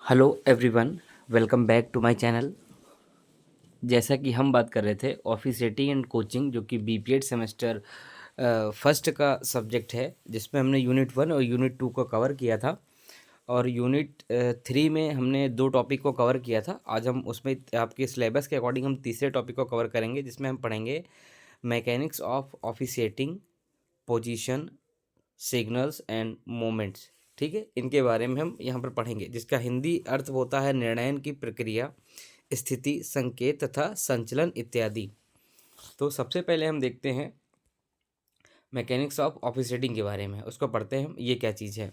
Hello everyone, welcome back to my channel. जैसा कि हम बात कर रहे थे ऑफिस रेटिंग एंड कोचिंग, जो कि बीपीएड सेमेस्टर फर्स्ट का सब्जेक्ट है, जिसमें हमने यूनिट 1 और यूनिट 2 को कवर किया था। और यूनिट 3 में हमने 2 टॉपिक को कवर किया था। आज हम उसमें आपके सिलेबस के अकॉर्डिंग हम तीसरे टॉपिक को कवर करेंगे, जिसमें हम पढ़ेंगे mechanics of officiating, position, signals and moments. ठीक है, इनके बारे में हम यहाँ पर पढ़ेंगे, जिसका हिंदी अर्थ होता है निर्णयन की प्रक्रिया, स्थिति, संकेत तथा संचलन इत्यादि। तो सबसे पहले हम देखते हैं मैकेनिक्स ऑफ ऑफिसेटिंग के बारे में। उसको पढ़ते हैं हम। ये क्या चीज़ है?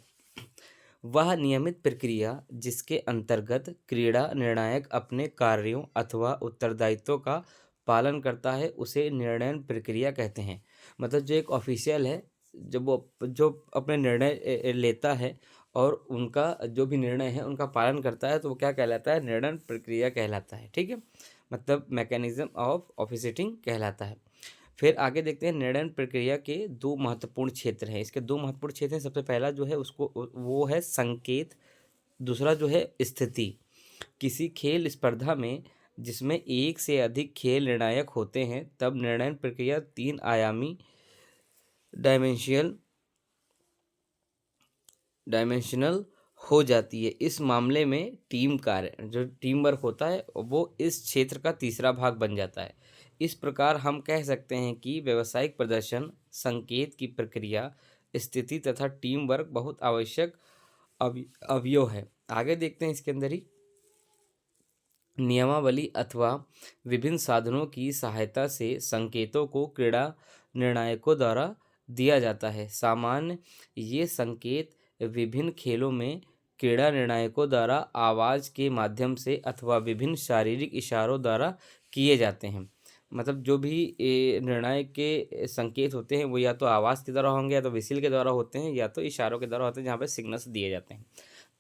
वह नियमित प्रक्रिया जिसके अंतर्गत क्रीड़ा निर्णायक अपने कार्यों अथवा उत्तरदायित्वों का पालन करता है, उसे निर्णयन प्रक्रिया कहते हैं। मतलब जो एक ऑफिशियल है, जब वो जो अपने निर्णय लेता है और उनका जो भी निर्णय है उनका पालन करता है, तो वो क्या कहलाता है? निर्णय प्रक्रिया कहलाता है। ठीक है, मतलब मैकेनिज्म ऑफ ऑफिसेटिंग कहलाता है। फिर आगे देखते हैं निर्णय प्रक्रिया के 2 महत्वपूर्ण क्षेत्र हैं। इसके 2 महत्वपूर्ण क्षेत्र हैं। सबसे पहला जो है उसको वो है संकेत, दूसरा जो है स्थिति। किसी खेल स्पर्धा में जिसमें एक से अधिक खेल निर्णायक होते हैं, तब निर्णय प्रक्रिया 3 आयामी डायमेंशियल डायमेंशनल हो जाती है। इस मामले में टीम कार्य, जो टीम वर्क होता है, वो इस क्षेत्र का तीसरा भाग बन जाता है। इस प्रकार हम कह सकते हैं कि व्यावसायिक प्रदर्शन, संकेत की प्रक्रिया, स्थिति तथा टीम वर्क बहुत आवश्यक अवयव है। आगे देखते हैं इसके अंदर ही नियमावली अथवा विभिन्न साधनों की सहायता से संकेतों को क्रीड़ा निर्णायकों द्वारा दिया जाता है। सामान्य ये संकेत विभिन्न खेलों में क्रीड़ा निर्णायकों द्वारा आवाज़ के माध्यम से अथवा विभिन्न शारीरिक इशारों द्वारा किए जाते हैं। मतलब जो भी निर्णायक के संकेत होते हैं, वो या तो आवाज़ के द्वारा होंगे, या तो विसिल के द्वारा होते हैं, या तो इशारों के द्वारा होते हैं, जहाँ पे सिग्नल्स दिए जाते हैं।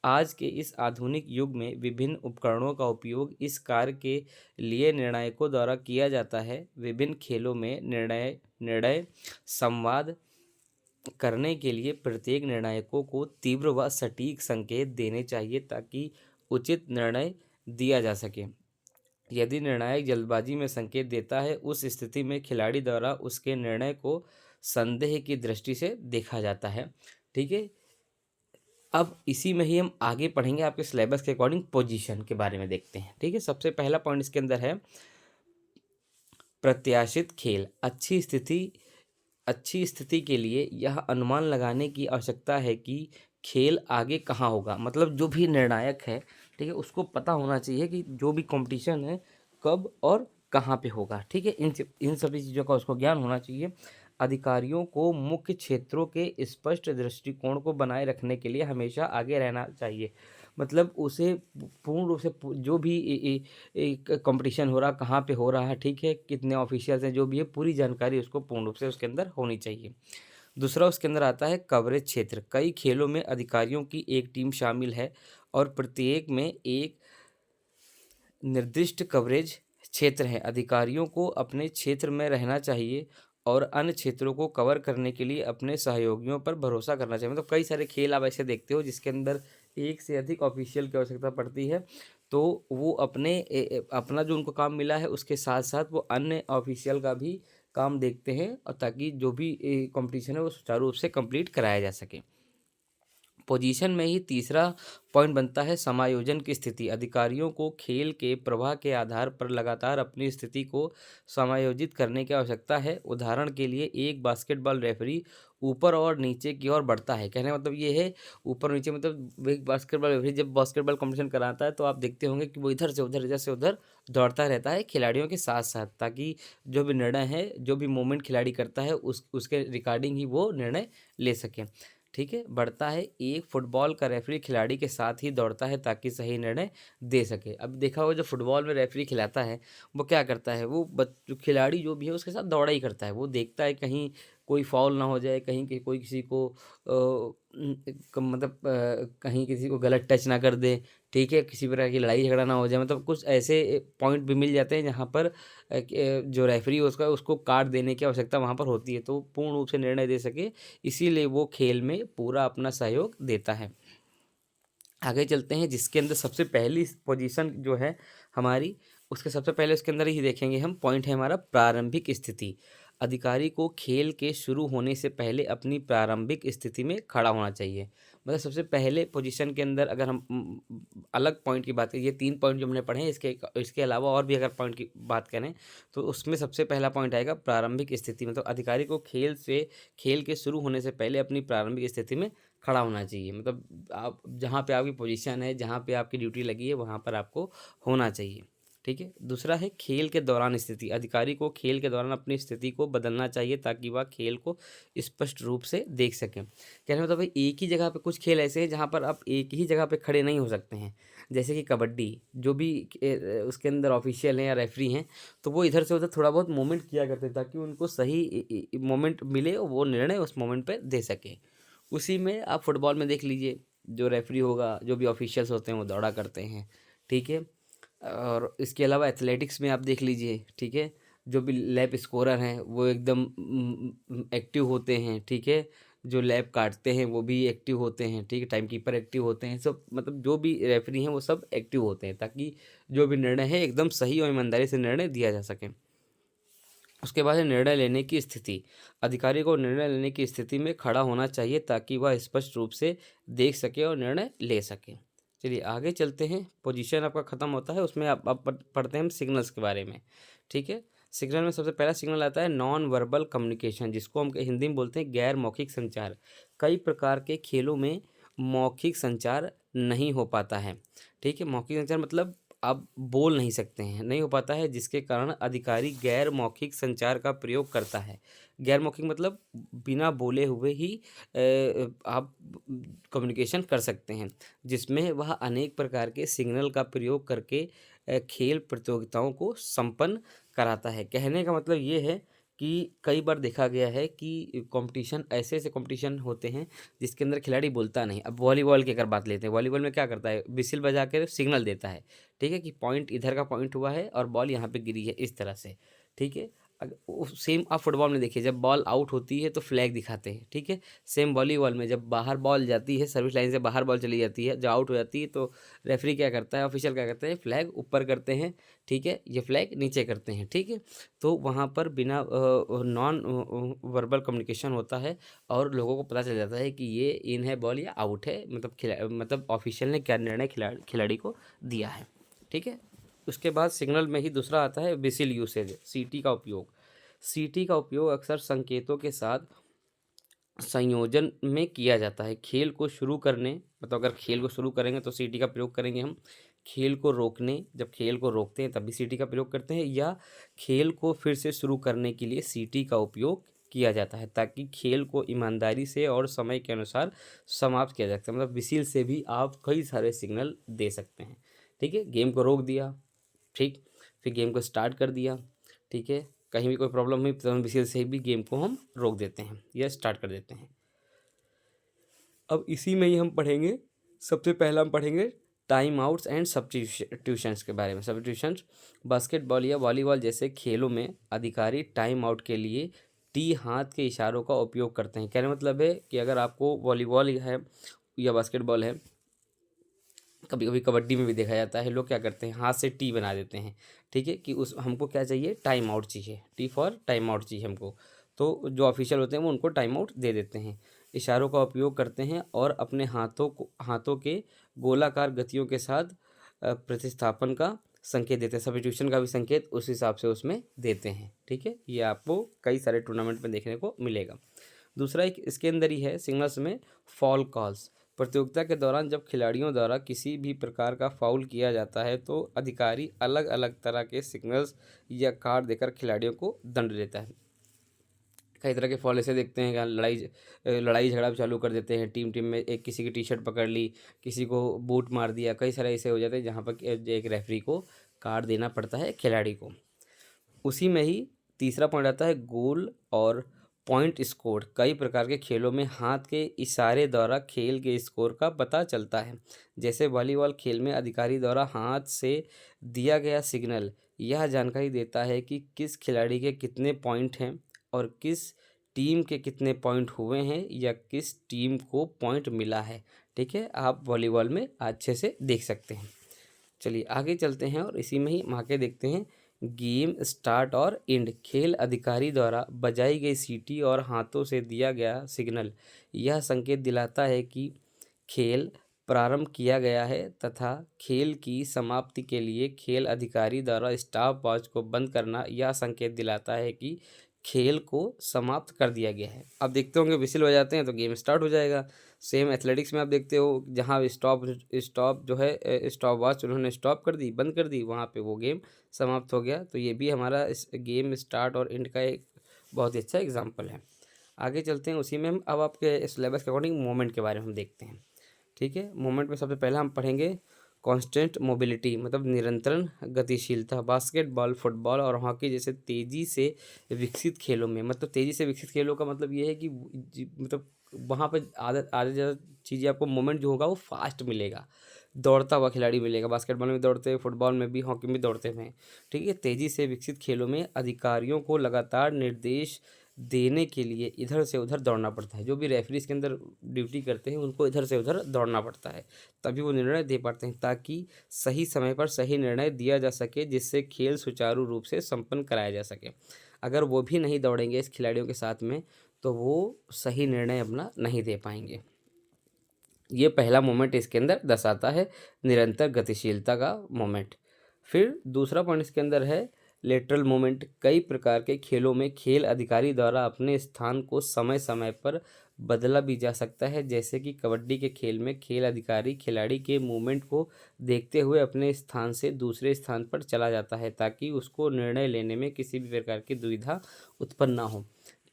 आज के इस आधुनिक युग में विभिन्न उपकरणों का उपयोग इस कार्य के लिए निर्णायकों द्वारा किया जाता है। विभिन्न खेलों में निर्णय संवाद करने के लिए प्रत्येक निर्णायकों को तीव्र व सटीक संकेत देने चाहिए, ताकि उचित निर्णय दिया जा सके। यदि निर्णायक जल्दबाजी में संकेत देता है, उस स्थिति में खिलाड़ी द्वारा उसके निर्णय को संदेह की दृष्टि से देखा जाता है। ठीक है, अब इसी में ही हम आगे पढ़ेंगे। आपके सिलेबस के अकॉर्डिंग पोजीशन के बारे में देखते हैं। ठीक है, सबसे पहला पॉइंट इसके अंदर है प्रत्याशित खेल। अच्छी स्थिति के लिए यह अनुमान लगाने की आवश्यकता है कि खेल आगे कहाँ होगा। मतलब जो भी निर्णायक है, ठीक है, उसको पता होना चाहिए कि जो भी कंपटीशन है कब और कहाँ पे होगा। ठीक है, इन सभी चीज़ों का उसको ज्ञान होना चाहिए। अधिकारियों को मुख्य क्षेत्रों के स्पष्ट दृष्टिकोण को बनाए रखने के लिए हमेशा आगे रहना चाहिए। मतलब उसे पूर्ण रूप से जो भी कंपटीशन हो रहा, कहाँ पे हो रहा है, ठीक है, कितने ऑफिशियल्स हैं, जो भी है, पूरी जानकारी उसको पूर्ण रूप से उसके अंदर होनी चाहिए। दूसरा उसके अंदर आता है कवरेज क्षेत्र। कई खेलों में अधिकारियों की एक टीम शामिल है और प्रत्येक में एक निर्दिष्ट कवरेज क्षेत्र है। अधिकारियों को अपने क्षेत्र में रहना चाहिए और अन्य क्षेत्रों को कवर करने के लिए अपने सहयोगियों पर भरोसा करना चाहिए। मतलब कई सारे खेल आप ऐसे देखते हो जिसके अंदर एक से अधिक ऑफिशियल की आवश्यकता पड़ती है, तो वो अपना जो उनको काम मिला है उसके साथ साथ वो अन्य ऑफिशियल का भी काम देखते हैं, और ताकि जो भी कंपटीशन है वो सुचारू रूप से कंप्लीट कराया जा सके। पोजीशन में ही तीसरा पॉइंट बनता है समायोजन की स्थिति। अधिकारियों को खेल के प्रवाह के आधार पर लगातार अपनी स्थिति को समायोजित करने की आवश्यकता है। उदाहरण के लिए एक बास्केटबॉल रेफरी ऊपर और नीचे की ओर बढ़ता है। कहने का मतलब ये है, ऊपर नीचे, मतलब एक बास्केटबॉल रेफरी जब बास्केटबॉल कंपटीशन कराता है, तो आप देखते होंगे कि वो इधर से उधर, इधर से उधर दौड़ता रहता है खिलाड़ियों के साथ साथ, ताकि जो भी निर्णय है, जो भी मूवमेंट खिलाड़ी करता है, उसके रिगार्डिंग ही वो निर्णय ले सकें। ठीक है, बढ़ता है। एक फुटबॉल का रेफरी खिलाड़ी के साथ ही दौड़ता है ताकि सही निर्णय दे सके। अब देखा होगा, जो फुटबॉल में रेफरी खिलाता है, वो क्या करता है, वो जो खिलाड़ी जो भी है उसके साथ दौड़ा ही करता है। वो देखता है कहीं कोई फाउल ना हो जाए, कहीं कोई किसी को मतलब कहीं किसी को गलत टच ना कर दे। ठीक है, किसी प्रकार की लड़ाई झगड़ा ना हो जाए। मतलब कुछ ऐसे पॉइंट भी मिल जाते हैं जहाँ पर जो रेफरी उसका उसको काट देने की आवश्यकता वहाँ पर होती है, तो पूर्ण रूप से निर्णय दे सके, इसीलिए वो खेल में पूरा अपना सहयोग देता है। आगे चलते हैं, जिसके अंदर सबसे पहली पोजीशन जो है हमारी, उसके सबसे पहले उसके अंदर ही देखेंगे हम। पॉइंट है हमारा प्रारंभिक स्थिति। अधिकारी को खेल के शुरू होने से पहले अपनी प्रारंभिक स्थिति में खड़ा होना चाहिए। मतलब सबसे पहले पोजीशन के अंदर अगर हम अलग पॉइंट की बात करें, ये 3 पॉइंट जो हमने पढ़े हैं, इसके अलावा और भी अगर पॉइंट की बात करें तो उसमें सबसे पहला पॉइंट आएगा प्रारंभिक स्थिति। मतलब अधिकारी को खेल के शुरू होने से पहले अपनी प्रारंभिक स्थिति में खड़ा होना चाहिए। मतलब आप जहाँ पे आपकी पोजीशन है, जहाँ पे आपकी ड्यूटी लगी है, वहाँ पर आपको होना चाहिए। ठीक है। दूसरा है खेल के दौरान स्थिति। अधिकारी को खेल के दौरान अपनी स्थिति को बदलना चाहिए ताकि वह खेल को स्पष्ट रूप से देख सकें। कहने मतलब भाई एक ही जगह पे, कुछ खेल ऐसे हैं जहाँ पर आप एक ही जगह पे खड़े नहीं हो सकते हैं। जैसे कि कबड्डी, जो भी उसके अंदर ऑफिशियल हैं या रेफरी हैं, तो वो इधर से उधर थोड़ा बहुत मूवमेंट किया करते हैं ताकि उनको सही मोमेंट मिले, वो निर्णय उस मोमेंट पे दे सके। उसी में आप फुटबॉल में देख लीजिए, जो रेफरी होगा, जो भी ऑफिशियल्स होते हैं वो दौड़ा करते हैं। ठीक है। और इसके अलावा एथलेटिक्स में आप देख लीजिए। ठीक है। जो भी लैप स्कोरर हैं वो एकदम एक्टिव होते हैं। ठीक है। जो लैप काटते हैं वो भी एक्टिव होते हैं। ठीक है। टाइम कीपर एक्टिव होते हैं। सब मतलब जो भी रेफरी हैं वो सब एक्टिव होते हैं ताकि जो भी निर्णय है एकदम सही और ईमानदारी से निर्णय दिया जा सके। उसके बाद है निर्णय लेने की स्थिति। अधिकारी को निर्णय लेने की स्थिति में खड़ा होना चाहिए ताकि वह स्पष्ट रूप से देख सके और निर्णय ले सके। चलिए आगे चलते हैं। पोजीशन आपका ख़त्म होता है, उसमें आप पढ़ते हैं हम सिग्नल्स के बारे में। ठीक है। सिग्नल में सबसे पहला सिग्नल आता है नॉन वर्बल कम्युनिकेशन, जिसको हम हिंदी में बोलते हैं गैर मौखिक संचार। कई प्रकार के खेलों में मौखिक संचार नहीं हो पाता है। ठीक है। मौखिक संचार मतलब आप बोल नहीं सकते हैं, नहीं हो पाता है, जिसके कारण अधिकारी गैर मौखिक संचार का प्रयोग करता है। गैर मौखिक मतलब बिना बोले हुए ही आप कम्युनिकेशन कर सकते हैं, जिसमें वह अनेक प्रकार के सिग्नल का प्रयोग करके खेल प्रतियोगिताओं को संपन्न कराता है। कहने का मतलब ये है कि कई बार देखा गया है कि कंपटीशन, ऐसे ऐसे कंपटीशन होते हैं जिसके अंदर खिलाड़ी बोलता नहीं। अब वॉलीबॉल की अगर बात लेते हैं, वॉलीबॉल में क्या करता है, विसिल बजा कर सिग्नल देता है। ठीक है, कि पॉइंट इधर का पॉइंट हुआ है और बॉल यहाँ पे गिरी है, इस तरह से। ठीक है। सेम आप फुटबॉल में देखिए, जब बॉल आउट होती है तो फ्लैग दिखाते हैं। ठीक है। सेम वॉलीबॉल में जब बाहर बॉल जाती है, सर्विस लाइन से बाहर बॉल चली जाती है, जब आउट हो जाती है तो रेफरी क्या करता है, ऑफिशियल क्या करता है, फ्लैग ऊपर करते हैं। ठीक है। ये फ्लैग नीचे करते हैं। ठीक है। तो वहाँ पर बिना नॉन वर्बल कम्युनिकेशन होता है और लोगों को पता चल जाता है कि ये इन है बॉल या आउट है, मतलब ऑफिशियल ने क्या निर्णय खिलाड़ी को दिया है। ठीक है। उसके बाद सिग्नल में ही दूसरा आता है विसिल यूसेज, सीटी का उपयोग। सीटी का उपयोग अक्सर संकेतों के साथ संयोजन में किया जाता है। खेल को शुरू करने, मतलब अगर खेल को शुरू करेंगे तो सीटी का प्रयोग करेंगे हम। खेल को रोकने, जब खेल को रोकते हैं तब भी सीटी का प्रयोग करते हैं, या खेल को फिर से शुरू करने के लिए सीटी का उपयोग किया जाता है ताकि खेल को ईमानदारी से और समय के अनुसार समाप्त किया जा सकता है। मतलब विसिल से भी आप कई सारे सिग्नल दे सकते हैं। ठीक है। गेम को रोक दिया, ठीक, फिर गेम को स्टार्ट कर दिया। ठीक है। कहीं भी कोई प्रॉब्लम हुई तो हम विशेल से भी गेम को हम रोक देते हैं या स्टार्ट कर देते हैं। अब इसी में ही हम पढ़ेंगे, सबसे पहला हम पढ़ेंगे टाइम आउट्स एंड सब्स्टिट्यूशंस के बारे में। सब्स्टिट्यूशंस, बास्केटबॉल या वॉलीबॉल जैसे खेलों में अधिकारी टाइम आउट के लिए टी हाथ के इशारों का उपयोग करते हैं। कहने मतलब है कि अगर आपको वॉलीबॉल है या बास्केटबॉल है, कभी कभी कबड्डी में भी देखा जाता है, लोग क्या करते हैं, हाथ से टी बना देते हैं। ठीक है, कि उस हमको क्या चाहिए, टाइम आउट चाहिए, टी फॉर टाइम आउट चाहिए हमको। तो जो ऑफिशियल होते हैं वो उनको टाइम आउट दे देते हैं। इशारों का उपयोग करते हैं और अपने हाथों के गोलाकार गतियों के साथ प्रतिस्थापन का संकेत देते हैं। सब्स्टिट्यूशन का भी संकेत उस हिसाब से उसमें देते हैं। ठीक है। ये आपको कई सारे टूर्नामेंट में देखने को मिलेगा। दूसरा एक इसके अंदर ही है सिग्नल्स में, फॉल कॉल्स। प्रतियोगिता के दौरान जब खिलाड़ियों द्वारा किसी भी प्रकार का फाउल किया जाता है तो अधिकारी अलग अलग तरह के सिग्नल्स या कार्ड देकर खिलाड़ियों को दंड देता है। कई तरह के फॉल ऐसे देखते हैं कि लड़ाई झगड़ा भी चालू कर देते हैं। टीम टीम में एक किसी की टी शर्ट पकड़ ली, किसी को बूट मार दिया, कई सारे ऐसे हो जाते हैं जहाँ पर एक रेफरी को कार्ड देना पड़ता है खिलाड़ी को। उसी में ही तीसरा पॉइंट आता है गोल और पॉइंट स्कोर। कई प्रकार के खेलों में हाथ के इशारे द्वारा खेल के स्कोर का पता चलता है। जैसे वॉलीबॉल खेल में अधिकारी द्वारा हाथ से दिया गया सिग्नल यह जानकारी देता है कि किस खिलाड़ी के कितने पॉइंट हैं और किस टीम के कितने पॉइंट हुए हैं या किस टीम को पॉइंट मिला है। ठीक है, आप वॉलीबॉल में अच्छे से देख सकते हैं। चलिए आगे चलते हैं और इसी में ही हम आगे देखते हैं गेम स्टार्ट और एंड। खेल अधिकारी द्वारा बजाई गई सीटी और हाथों से दिया गया सिग्नल यह संकेत दिलाता है कि खेल प्रारंभ किया गया है तथा खेल की समाप्ति के लिए खेल अधिकारी द्वारा स्टॉप वॉच को बंद करना यह संकेत दिलाता है कि खेल को समाप्त कर दिया गया है। आप देखते होंगे विसिल बजाते हैं तो गेम स्टार्ट हो जाएगा। सेम एथलेटिक्स में आप देखते हो जहाँ स्टॉप स्टॉप जो है स्टॉप वॉच उन्होंने स्टॉप कर दी, बंद कर दी, वहाँ पे वो गेम समाप्त हो गया। तो ये भी हमारा इस गेम स्टार्ट और एंड का एक बहुत ही अच्छा एग्जाम्पल है। आगे चलते हैं, उसी में हम अब आपके सिलेबस के अकॉर्डिंग मोमेंट के बारे में हम देखते हैं। ठीक है, मोमेंट में सबसे पहले हम पढ़ेंगे कांस्टेंट मोबिलिटी मतलब निरंतर गतिशीलता। बास्केटबॉल, फुटबॉल और हॉकी जैसे तेज़ी से विकसित खेलों में, मतलब तेज़ी से विकसित खेलों का मतलब ये है कि मतलब वहाँ पर आदत आधे ज़्यादा चीज़ें आपको मोमेंट जो होगा वो फास्ट मिलेगा, दौड़ता हुआ खिलाड़ी मिलेगा। बास्केटबॉल में दौड़ते हैं, फुटबॉल में भी, हॉकी में दौड़ते हैं। ठीक है, तेज़ी से विकसित खेलों में अधिकारियों को लगातार निर्देश देने के लिए इधर से उधर दौड़ना पड़ता है। जो भी रेफरी इसके अंदर ड्यूटी करते हैं उनको इधर से उधर दौड़ना पड़ता है, तभी वो निर्णय दे पाते हैं, ताकि सही समय पर सही निर्णय दिया जा सके, जिससे खेल सुचारू रूप से संपन्न कराया जा सके। अगर वो भी नहीं दौड़ेंगे इस खिलाड़ियों के साथ में तो वो सही निर्णय अपना नहीं दे पाएंगे। ये पहला मोमेंट इसके अंदर दर्शाता है निरंतर गतिशीलता का मोमेंट। फिर दूसरा पॉइंट इसके अंदर है लेटरल मोमेंट। कई प्रकार के खेलों में खेल अधिकारी द्वारा अपने स्थान को समय समय पर बदला भी जा सकता है। जैसे कि कबड्डी के खेल में खेल अधिकारी खिलाड़ी के मूवमेंट को देखते हुए अपने स्थान से दूसरे स्थान पर चला जाता है, ताकि उसको निर्णय लेने में किसी भी प्रकार की दुविधा उत्पन्न ना हो।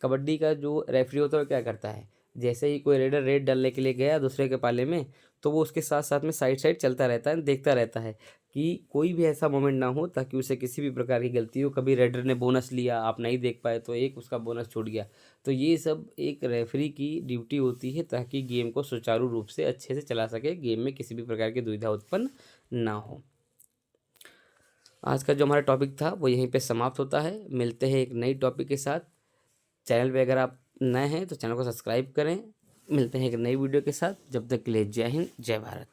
कबड्डी का जो रेफरी होता है वो क्या करता है, जैसे ही कोई रेडर रेड डालने के लिए गया दूसरे के पाले में, तो वो उसके साथ साथ में साइड साइड चलता रहता है, देखता रहता है कि कोई भी ऐसा मोमेंट ना हो ताकि उसे किसी भी प्रकार की गलती हो। कभी रेडर ने बोनस लिया, आप नहीं देख पाए तो एक उसका बोनस छूट गया। तो ये सब एक रेफरी की ड्यूटी होती है ताकि गेम को सुचारू रूप से अच्छे से चला सके, गेम में किसी भी प्रकार की दुविधा उत्पन्न ना हो। आज का जो हमारा टॉपिक था वो यहीं पे समाप्त होता है। मिलते हैं एक नई टॉपिक के साथ। चैनल पे अगर आप नए हैं तो चैनल को सब्सक्राइब करें। मिलते हैं एक नई वीडियो के साथ, जब तक के लिए जय हिंद, जय भारत।